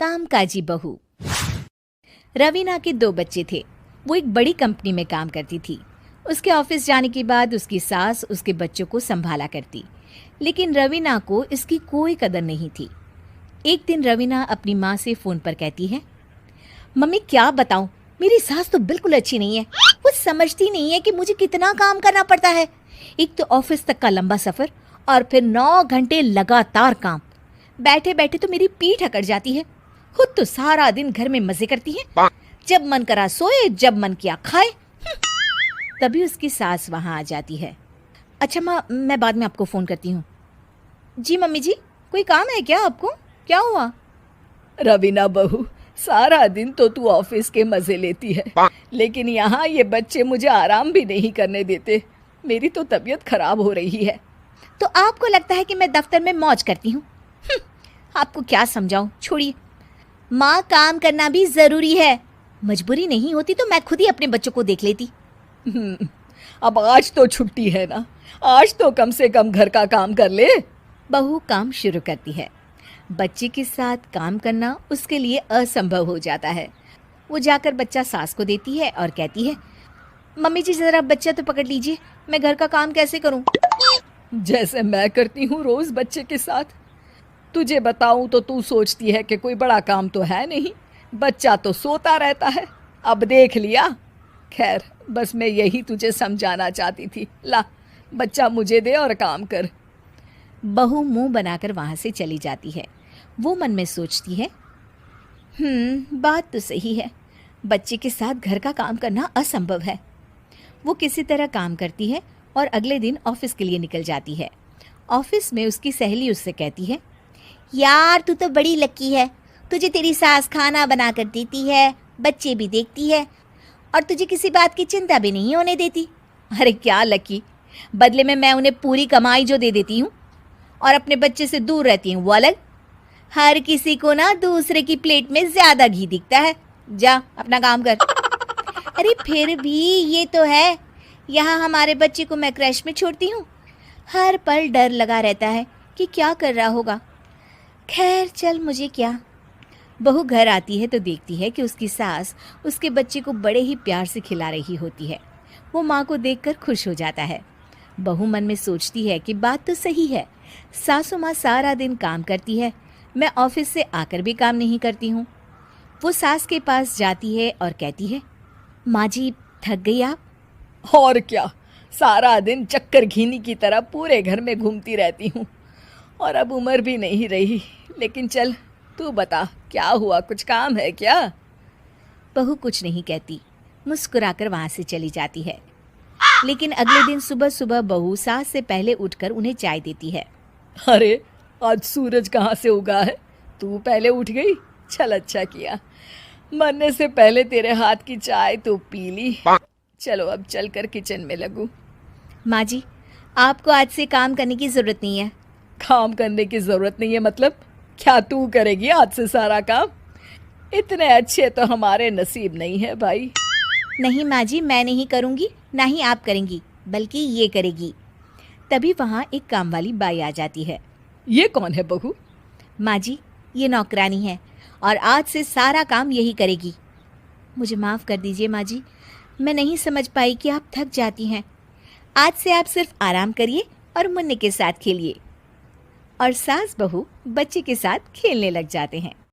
कामकाजी बहू। रवीना के 2 बच्चे थे। वो एक बड़ी कंपनी में काम करती थी। उसके ऑफिस जाने के बाद उसकी सास उसके बच्चों को संभाला करती, लेकिन रवीना को इसकी कोई कदर नहीं थी। एक दिन रवीना अपनी माँ से फ़ोन पर कहती है, मम्मी क्या बताऊं, मेरी सास तो बिल्कुल अच्छी नहीं है। वो समझती नहीं है कि मुझे कितना काम करना पड़ता है। एक तो ऑफिस तक का लंबा सफ़र और फिर 9 घंटे लगातार काम। बैठे बैठे तो मेरी पीठ अकड़ जाती है। खुद तो सारा दिन घर में मजे करती है, जब मन करा सोए, जब मन किया खाए। तभी उसकी सास वहाँ आ जाती है। अच्छा माँ, मैं बाद में आपको फ़ोन करती हूँ। जी मम्मी जी, कोई काम है क्या आपको? क्या हुआ? रवीना बहू, सारा दिन तो तू ऑफिस के मजे लेती है, लेकिन यहाँ ये बच्चे मुझे आराम भी नहीं करने देते। मेरी तो तबीयत खराब हो रही है। तो आपको लगता है कि मैं दफ्तर में मौज करती हूँ? आपको क्या समझाऊं, छोड़िए। माँ, काम करना भी ज़रूरी है। मजबूरी नहीं होती तो मैं खुद ही अपने बच्चों को देख लेती। अब आज तो छुट्टी है ना, आज तो कम से कम घर का काम कर ले। बहू काम शुरू करती है। बच्चे के साथ काम करना उसके लिए असंभव हो जाता है। वो जाकर बच्चा सास को देती है और कहती है, मम्मी जी ज़रा बच्चा तो पकड़ लीजिए, मैं घर का काम कैसे करूं? जैसे मैं करती हूँ रोज बच्चे के साथ। तुझे बताऊं तो तू सोचती है कि कोई बड़ा काम तो है नहीं, बच्चा तो सोता रहता है। अब देख लिया। खैर, बस मैं यही तुझे समझाना चाहती थी। ला, बच्चा मुझे दे और काम कर। बहू मुंह बनाकर वहां से चली जाती है। वो मन में सोचती है, बात तो सही है, बच्चे के साथ घर का काम करना असंभव है। वो किसी तरह काम करती है और अगले दिन ऑफिस के लिए निकल जाती है। ऑफिस में उसकी सहेली उससे कहती है, यार तू तो बड़ी लकी है, तुझे तेरी सास खाना बना कर देती है, बच्चे भी देखती है और तुझे किसी बात की चिंता भी नहीं होने देती। अरे क्या लकी, बदले में मैं उन्हें पूरी कमाई जो दे देती हूँ और अपने बच्चे से दूर रहती हूँ वो अलग। हर किसी को ना दूसरे की प्लेट में ज़्यादा घी दिखता है। जा अपना काम कर। अरे फिर भी ये तो है, यहाँ हमारे बच्चे को मैं क्रैश में छोड़ती हूँ, हर पल डर लगा रहता है कि क्या कर रहा होगा। खैर चल, मुझे क्या। बहू घर आती है तो देखती है कि उसकी सास उसके बच्चे को बड़े ही प्यार से खिला रही होती है। वो माँ को देखकर खुश हो जाता है। बहू मन में सोचती है कि बात तो सही है, सासू माँ सारा दिन काम करती है, मैं ऑफिस से आकर भी काम नहीं करती हूँ। वो सास के पास जाती है और कहती है, माँ जी थक गई आप? और क्या, सारा दिन चक्कर घीनी की तरह पूरे घर में घूमती रहती हूँ और अब उम्र भी नहीं रही। लेकिन चल तू बता, क्या हुआ, कुछ काम है क्या? बहू कुछ नहीं कहती, मुस्कुराकर वहाँ से चली जाती है। लेकिन अगले दिन सुबह सुबह बहू सास से पहले उठकर उन्हें चाय देती है। अरे आज सूरज कहाँ से उगा है, तू पहले उठ गई। चल अच्छा किया, मरने से पहले तेरे हाथ की चाय तो पी ली। चलो अब चलकर किचन में लगूं। माँ जी, आपको आज से काम करने की ज़रूरत नहीं है। काम करने की ज़रूरत नहीं है मतलब? क्या तू करेगी आज से सारा काम? इतने अच्छे तो हमारे नसीब नहीं है भाई। नहीं माँ जी, मैं नहीं करूँगी, ना ही आप करेंगी, बल्कि ये करेगी। तभी वहाँ एक काम वाली बाई आ जाती है। ये कौन है बहू? माँ जी, ये नौकरानी है और आज से सारा काम यही करेगी। मुझे माफ़ कर दीजिए माँ जी, मैं नहीं समझ पाई कि आप थक जाती हैं। आज से आप सिर्फ आराम करिए और मुन्ने के साथ खेलिए। और सास बहू बच्चे के साथ खेलने लग जाते हैं।